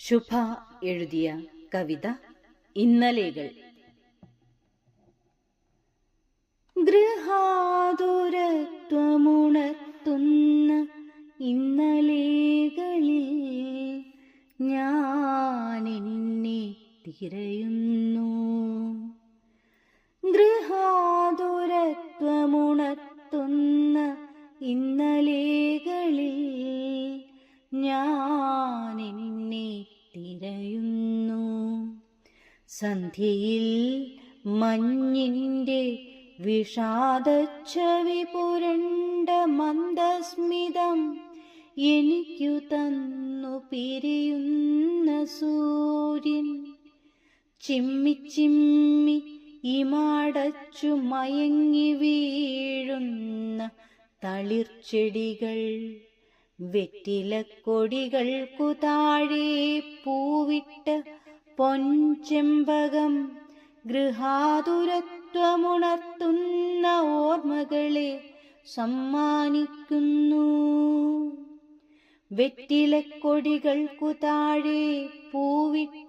ശുഭ എഴുതിയ കവിത ഇന്നലെകൾ. ഗൃഹാതുരത്വമുണർത്തുന്ന ഇന്നലെകളിൽ ഞാൻ എന്നെ തിരയുന്നു. ഗൃഹാതുരത്വമുണർത്തുന്ന ഇന്നലെകളിൽ ഞാൻ എന്നെ തിരയുന്നു. സന്ധ്യയിൽ മഞ്ഞിൻ്റെ വിഷാദച്ഛവി പുരണ്ട മന്ദസ്മിതം എനിക്കു തന്നു പിരിയുന്ന സൂര്യൻ. ചിമ്മിച്ചിമ്മി ഇമാടച്ചു മയങ്ങി വീഴുന്ന തളിർച്ചെടികൾ, വെറ്റിലക്കൊടികൾക്കു താഴെ പൂവിട്ട പൊൻചെമ്പകം, ഗൃഹാതുരത്വമുണർത്തുന്ന ഓർമ്മകളെ സമ്മാനിക്കുന്നു. വെറ്റിലക്കൊടികൾക്കു താഴെ പൂവിട്ട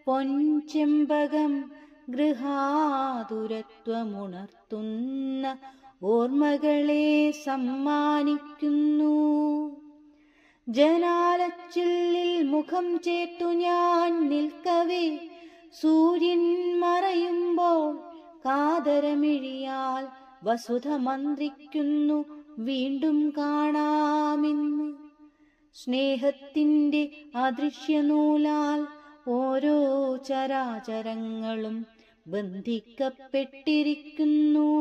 പൊൻചെമ്പകം, ഗൃഹാതുരത്വമുണർത്തുന്ന ഓർമ്മകളെ സമ്മാനിക്കുന്നു. ജനാലച്ചില്ലിൽ മുഖം ചേർത്തു ഞാൻ നിൽക്കവേ, സൂര്യൻ മറയുമ്പോൾ കാതരമിഴിയാൽ വസുധ മന്ത്രിക്കുന്നു, വീണ്ടും കാണാമെന്ന്. സ്നേഹത്തിൻ്റെ അദൃശ്യനൂലാൽ ഓരോ ചരാചരങ്ങളും ബന്ധിക്കപ്പെട്ടിരിക്കുന്നു.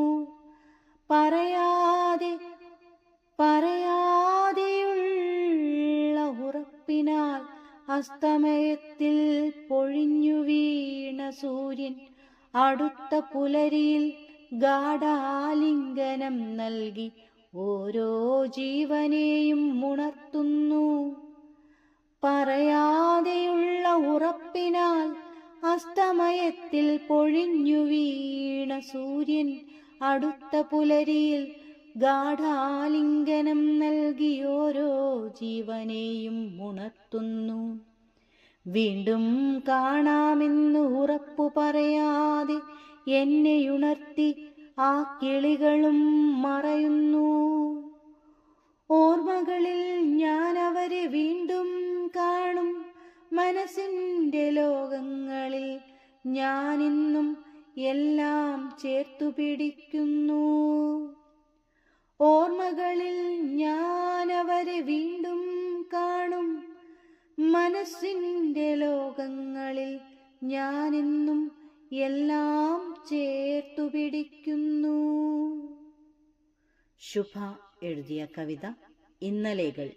പറയാതെയുള്ള ഉറപ്പിനാൽ അസ്തമയത്തിൽ പൊഴിഞ്ഞു വീണ സൂര്യൻ അടുത്ത പുലരിയിൽ ഗാഢാലിംഗനം നൽകി ഓരോ ജീവനെയും ഉണർത്തുന്നു. പറയാതെയുള്ള ഉറപ്പിനാൽ അസ്തമയത്തിൽ പൊഴിഞ്ഞു വീണ സൂര്യൻ അടുത്ത പുലരിയിൽ ഗാഢാലിംഗനം നൽകി ഓരോ ജീവനെയും ഉണർത്തുന്നു. വീണ്ടും കാണാമെന്ന് ഉറപ്പു പറയാതെ എന്നെയുണർത്തി ആ കിളികളും മറയുന്നു. ഓർമ്മകളിൽ ഞാൻ അവരെ വീണ്ടും കാണും. മനസ്സിൻ്റെ ലോകങ്ങളിൽ ഞാനിന്നും എല്ലാം ചേർത്തു പിടിക്കുന്നു. ഓർമ്മകളിൽ ഞാൻ അവരെ വീണ്ടും കാണും. മനസ്സിൻ്റെ ലോകങ്ങളിൽ ഞാനിന്നും എല്ലാം ചേർത്തു പിടിക്കുന്നു. ശുഭ എഴുതിയ കവിത ഇന്നലെകൾ.